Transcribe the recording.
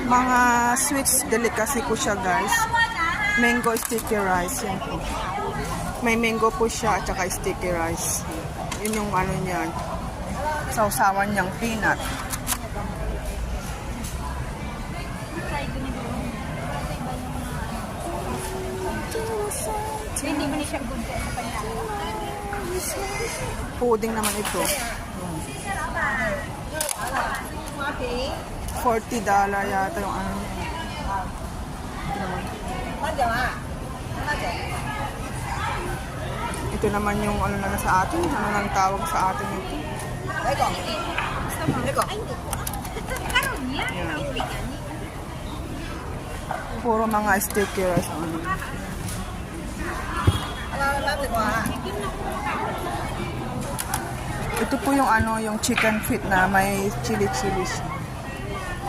Mga sweets delicacy po siya, guys. Mango sticky rice. Yan po. May mango po siya at saka sticky rice. Yun yung ano niyan. Sausawan niyang peanut. Hindi mo ni siya good sa kanya. Pudding naman ito. $40 yata yung ano. Ito naman yung ano na sa atin. Ano nang tawag sa atin ito? Yan. Puro mga sticky rice. Ano. Ito po yung ano, yung chicken feet na may chili siya.